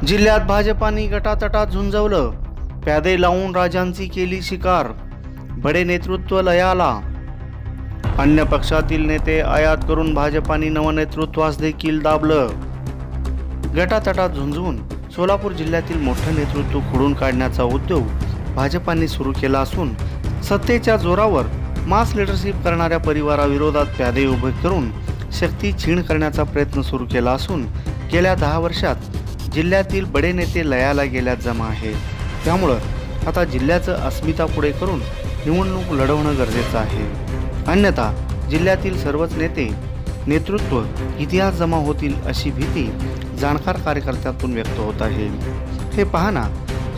जिल्ह्यात भाजपाने गटातटात झुंजवलं, प्यादे लावून राजांची केली शिकार, बडे नेतृत्व लयाला। अन्य पक्षातील नेते आयात करून भाजपाने नवनेतृत्वास देखील दाबलं। गटातटात झुंजवून सोलापूर जिल्ह्यातील मोठं नेतृत्व खोडून काढण्याचा उद्योग भाजपाने सुरू केला असून सत्तेच्या जोरावर मास लीडरशिप करणाऱ्या परिवाराविरोधात प्यादे उभे करून शक्ती क्षीण करण्याचा प्रयत्न सुरू केला असून गेल्या 10 वर्षात जिल्ह्यातील बडे नेते लयाला गेल्यात जमा आहेत। त्यामुळं आता जिल्ह्याचं अस्मिता पुढे करून निवडणूक लढवणं गरजेचं आहे, अन्यथा जिल्ह्यातील सर्वच नेतृत्व इतिहास जमा होतील अशी भीती जाणकार कार्यकर्त्यांतून व्यक्त होत आहे। हे पाहना,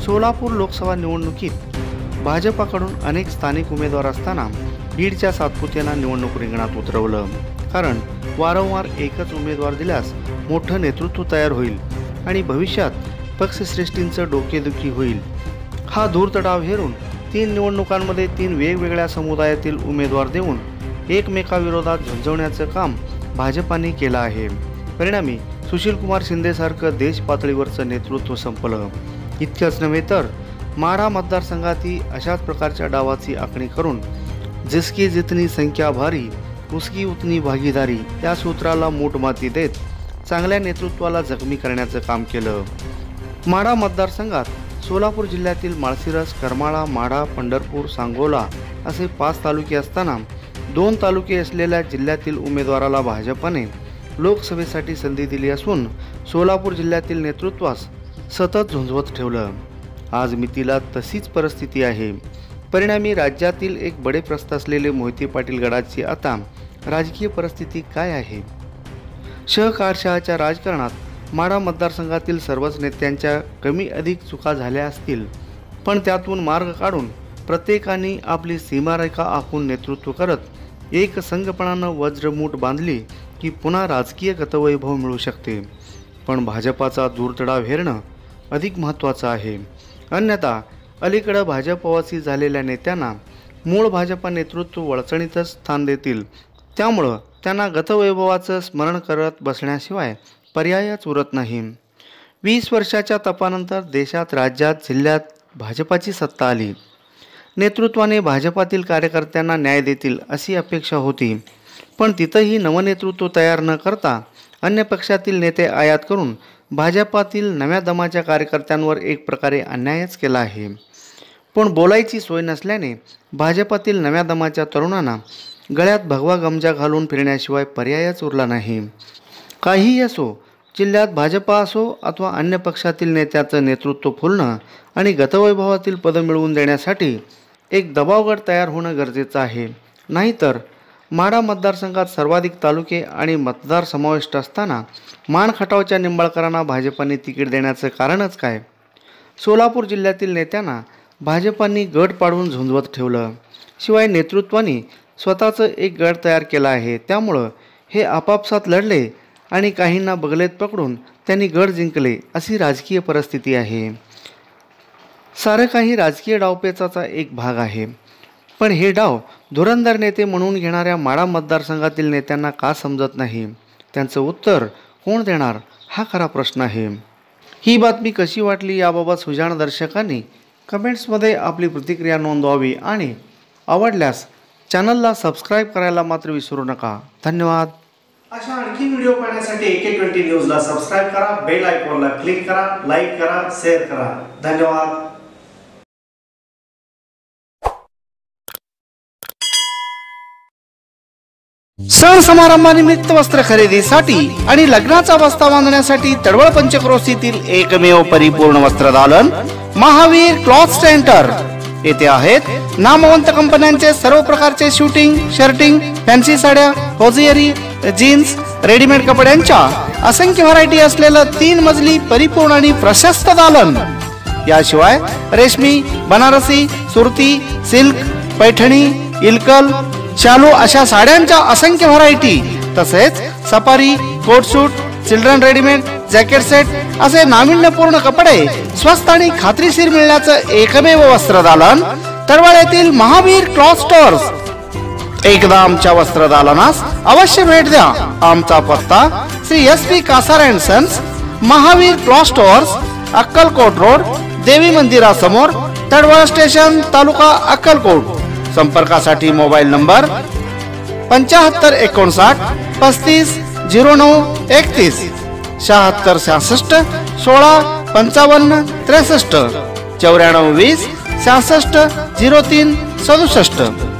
सोलापूर लोकसभा निवडणुकीत भाजपाकडून अनेक स्थानिक उमेदवार असताना बीडच्या सातपुतेला निवडणूक रिंगणात उतरवलं, कारण वारंवार एकच उमेदवार दिल्यास मोठं नेतृत्व तयार होईल आणि भविष्यात पक्षश्रेष्ठींचं डोकेदुखी होईल। हा धूर्त डाव हेरून 3 निवडणुकांमध्ये 3 वेगवेगळ्या समुदायातील उमेदवार देऊन एकमेकाविरोधात झुंजवण्याचं काम भाजपाने केलं आहे। परिणामी सुशीलकुमार शिंदेसारखं देश पातळीवरचं नेतृत्व संपलं। इतकंच नव्हे तर माढा मतदारसंघातही अशाच प्रकारच्या डावाची आखणी करून जिसकी जितनी संख्या भारी उसकी उतनी भागीदारी या सूत्राला मूठमाती देत चांगल्या नेतृत्वाला जखमी करण्याचं काम केलं। माढा मतदारसंघात सोलापूर जिल्ह्यातील माळशिरस, करमाळा, माढा, पंढरपूर, सांगोला असे 5 तालुके असताना 2 तालुके असलेल्या जिल्ह्यातील उमेदवाराला भाजपाने लोकसभेसाठी संधी दिली असून सोलापूर जिल्ह्यातील नेतृत्वास सतत झुंजवत ठेवलं। आज मितीला तशीच परिस्थिती आहे। परिणामी राज्यातील एक बडे प्रस्थ असलेले मोहिते पाटील गटाची आता राजकीय परिस्थिती काय आहे? शहकारशहाच्या राजकारणात माढा मतदारसंघातील सर्वच नेत्यांच्या कमी अधिक चुका झाल्या असतील, पण त्यातून मार्ग काढून प्रत्येकाने आपली सीमारेखा आखून नेतृत्व करत एक संघपणानं वज्रमूठ बांधली की पुन्हा राजकीय गतवैभव मिळू शकते। पण भाजपाचा धूर्तडाव हेरणं अधिक महत्त्वाचं आहे, अन्यथा अलीकडे भाजपवासी झालेल्या नेत्यांना मूळ भाजपा नेतृत्व वळचणीतच स्थान देतील। त्यामुळं त्यांना गतवैभवाचं स्मरण करत बसण्याशिवाय पर्यायच उरत नाही। 20 वर्षाच्या तपानंतर देशात, राज्यात, जिल्ह्यात भाजपाची सत्ता आली। नेतृत्वाने भाजपातील कार्यकर्त्यांना न्याय देतील अशी अपेक्षा होती, पण तिथंही नवनेतृत्व तयार न करता अन्य पक्षातील नेते आयात करून भाजपातील नव्या दमाच्या कार्यकर्त्यांवर एक प्रकारे अन्यायच केला आहे। पण बोलायची सोय नसल्याने भाजपातील नव्या दमाच्या तरुणांना गळ्यात भगवा गमजा घालून फिरण्याशिवाय पर्यायच उरला नाही। काहीही असो, जिल्ह्यात भाजपा असो अथवा अन्य पक्षातील नेत्याचं नेतृत्व फुलणं आणि गतवैभवातील पदं मिळवून देण्यासाठी एक दबावगट तयार होणं गरजेचं आहे। नाहीतर माढा मतदारसंघात सर्वाधिक तालुके आणि मतदार समाविष्ट असताना माणखटावच्या निंबाळकरांना भाजपाने तिकीट देण्याचं कारणच काय? सोलापूर जिल्ह्यातील नेत्यांना भाजपाने गट पाडून झुंजवत ठेवलं, शिवाय नेतृत्वाने स्वतःचं एक गट तयार केला आहे। त्यामुळं हे आपापसात लढले आणि काहींना बगलेत पकडून त्यांनी गड जिंकले अशी राजकीय परिस्थिती आहे। सारं काही राजकीय डावपेचाचा एक भाग आहे, पण हे डाव धुरंधर नेते म्हणून घेणाऱ्या माढा मतदारसंघातील नेत्यांना का समजत नाही? त्यांचं उत्तर कोण देणार हा खरा प्रश्न आहे। ही बातमी कशी वाटली याबाबत सुजाण दर्शकांनी कमेंट्समध्ये आपली प्रतिक्रिया नोंदवावी आणि आवडल्यास चॅनलला सबस्क्राईब करायला मात्र विसरू नका। धन्यवाद। अशा आणखी व्हिडिओ पाहण्यासाठी AK20 न्यूजला सबस्क्राईब करा, बेल आयकॉनला क्लिक करा, लाईक करा, शेअर करा। धन्यवाद। सण समारंभानिमित्त वस्त्र खरेदीसाठी आणि लग्नाचा बस्ता बांधण्यासाठी तडवळ पंचक्रोशीतील एकमेव परिपूर्ण वस्त्रदालन महावीर क्लॉथ सेंटर येथे आहेत। नामवंत कंपन्यांचे सर्व प्रकारचे शूटिंग, शर्टिंग, फॅन्सी साड्या, होजियरी, जीन्स, रेडीमेड कपड्यांच्या असंख्य व्हरायटी असलेलं 3 मजली परिपूर्ण आणि प्रशस्त दालन। याशिवाय रेशमी, बनारसी, सुरती, सिल्क, पैठणी, इल्कल, शालू अशा साड्यांच्या असंख्य व्हरायटी, तसेच सफारी, कोट सूट, चिल्ड्रन रेडीमेड, जॅकेट सेट असे नाविन्यपूर्ण कपडे स्वस्त आणि खात्रीशीर मिळण्याचं एकमेव वस्त्रदालन तडवळ येथील महावीर क्लॉथ स्टोअर्स। एकदा आमच्या वस्त्रदालनास अवश्य भेट द्या। आमचा पत्ता Shri SP Kasar and sons, Mahavir cloth stores, Akkalkot road, देवी मंदिरासमोर, तडवळ स्टेशन, तालुका अक्कलकोट. संपर्कासाठी मोबाईल नंबर 7559 35 09 31, 76 66 16 55 63, 94 20 66 03 67.